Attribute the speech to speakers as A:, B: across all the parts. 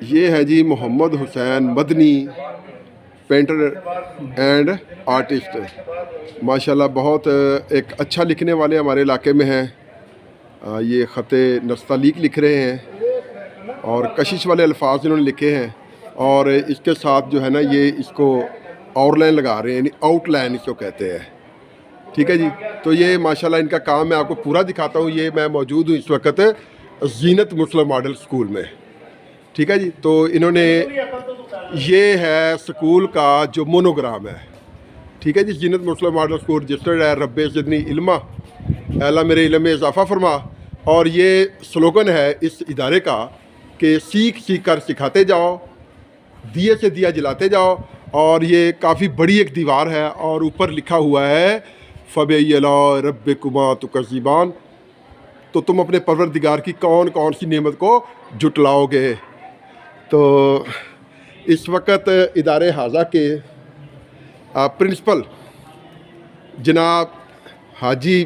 A: ये है जी Mohammad Hussain Madani, painter and artist. माशाल्लाह बहुत एक अच्छा लिखने वाले हमारे इलाके में हैं। ये ख़त नस्तालीक लिख रहे हैं और कशिश वाले अल्फाज इन्होंने लिखे हैं और इसके साथ जो है ना ये इसको आउटलाइन लगा रहे हैं, यानी आउटलाइन इसको कहते हैं। ठीक है जी। तो ये माशाल्लाह इनका काम मैं आपको पूरा दिखाता हूँ। ये मैं मौजूद हूँ इस वक्त जीनत मुस्लिम मॉडल स्कूल में। ठीक है जी। तो इन्होंने ये है स्कूल का जो मोनोग्राम है। ठीक है जी। जीनत मुस्लिम मॉडल स्कूल रजिस्टर्ड है रब्बे ज़िदनी इल्मा, अल्लाह मेरे इल्म में इजाफ़ा फरमा। और ये स्लोगन है इस इदारे का कि सीख सीख कर सिखाते जाओ, दिए से दिया जलाते जाओ। और ये काफ़ी बड़ी एक दीवार है और ऊपर लिखा हुआ है फ़बैयला रब्बिकुमा तुकज़्ज़िबान, तो तुम अपने परवरदिगार की कौन कौन सी नेमत को जुटलाओगे। तो इस वक्त इदारे हाजा के प्रिंसिपल जनाब हाजी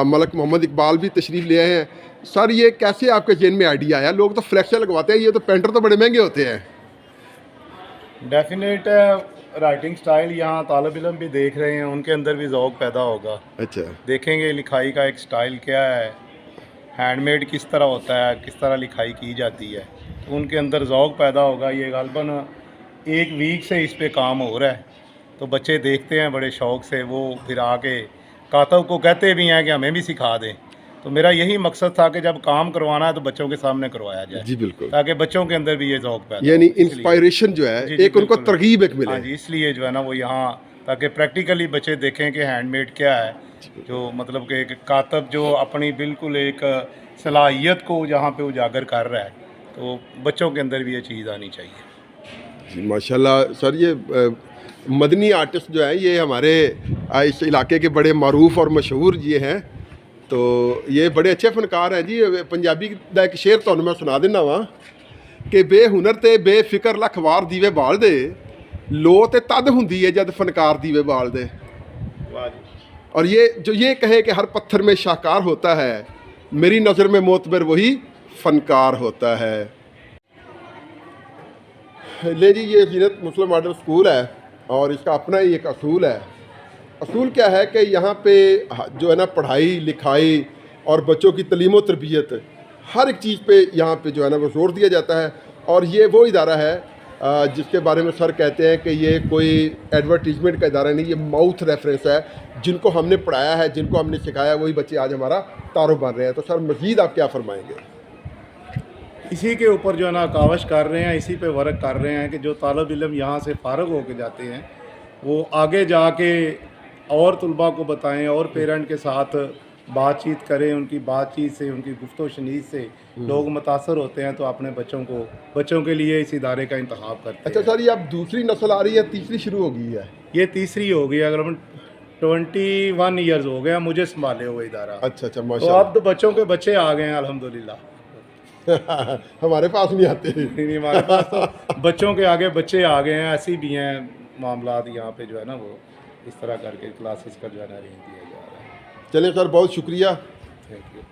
A: मलक मोहम्मद इकबाल भी तशरीफ़ ले आए हैं। सर ये कैसे आपके जेन में आइडिया आया? लोग तो फ्लैक्स लगवाते हैं, ये तो पेंटर तो बड़े महंगे होते हैं।
B: डेफिनेट राइटिंग स्टाइल यहाँ तालिब इल्म भी देख रहे हैं, उनके अंदर भी ज़ौक़ पैदा होगा।
A: अच्छा,
B: देखेंगे लिखाई का एक स्टाइल क्या है, हैंडमेड किस तरह होता है, किस तरह लिखाई की जाती है, तो उनके अंदर ज़ौक़ पैदा होगा। ये गालबन एक वीक से इस पे काम हो रहा है, तो बच्चे देखते हैं बड़े शौक़ से, वो फिर आके कातब को कहते भी हैं कि हमें भी सिखा दें। तो मेरा यही मकसद था कि जब काम करवाना है तो बच्चों के सामने करवाया जाए
A: जी बिल्कुल,
B: ताकि बच्चों के अंदर भी ये ज़ौक़ पैदा
A: यानी
B: हो।
A: इंस्पायरेशन जो है
B: जी,
A: एक उनको
B: बिल्कुल।
A: तरगीब एक मिले।
B: हाँ जी, इसलिए जो है ना वो यहाँ, ताकि प्रैक्टिकली बच्चे देखें कि हैंडमेड क्या है, जो मतलब कि एक कातब जो अपनी बिल्कुल एक सलाहियत को जहाँ पे उजागर कर रहा है, तो बच्चों के अंदर भी ये चीज़ आनी चाहिए।
A: जी माशाल्लाह। सर ये मदनी आर्टिस्ट जो है ये हमारे इस इलाके के बड़े मरूफ और मशहूर ये हैं। तो ये बड़े अच्छे फनकार हैं जी। पंजाबी का एक शेर तो मैं सुना देना वा कि बेहुनर ते बेफिक्र लख वार दीवे बाल दे, लो ते तद हुंदी है जद फनकार दीवे बाल दे। और ये जो ये कहे कि हर पत्थर में शाहकार होता है, मेरी नज़र में मोतबर वही फनकार होता है। ले जी, ये जीनत मुस्लिम मॉडल स्कूल है और इसका अपना ही एक असूल है। असूल क्या है कि यहाँ पे जो है ना पढ़ाई लिखाई और बच्चों की तलीम व तरबियत हर एक चीज़ पे यहाँ पे जो है ना वो जोर दिया जाता है। और ये वो इदारा है जिसके बारे में सर कहते हैं कि ये कोई एडवर्टीजमेंट का इदारा नहीं, ये माउथ रेफरेंस है। जिनको हमने पढ़ाया है, जिनको हमने सिखाया, वही बच्चे आज हमारा तारुफ बन रहे हैं। तो सर मज़ीद आप क्या फरमाएंगे?
B: इसी के ऊपर जो है ना कावश कर रहे हैं, इसी पे वर्क कर रहे हैं कि जो तालिब इल्म यहाँ से फ़ारग होके जाते हैं वो आगे जाके और तुलबा को बताएं और पेरेंट के साथ बातचीत करें। उनकी बातचीत से, उनकी गुफ्तो शनीद से लोग मुतासर होते हैं, तो अपने बच्चों के लिए इस इदारे का इंतखाब करते हैं।
A: अच्छा सर, ये अब दूसरी नस्ल आ रही है, तीसरी शुरू हो गई है?
B: ये तीसरी हो गई। अगर हम 21 ईयर्स हो गए हैं मुझे संभाले हुए इदारा।
A: अच्छा अच्छा,
B: तो
A: माशाल्लाह।
B: अब तो बच्चों के बच्चे आ गए हैं अल्हम्दुलिल्लाह।
A: हमारे पास नहीं आते।
B: नहीं, हमारे पास तो बच्चों के आगे बच्चे आ गए हैं। ऐसी भी हैं मामलात यहाँ पे जो है ना, वो इस तरह करके क्लासेस का जो है ना अरेंज किया जा रहा है।
A: चलिए सर, बहुत शुक्रिया।
B: Thank you.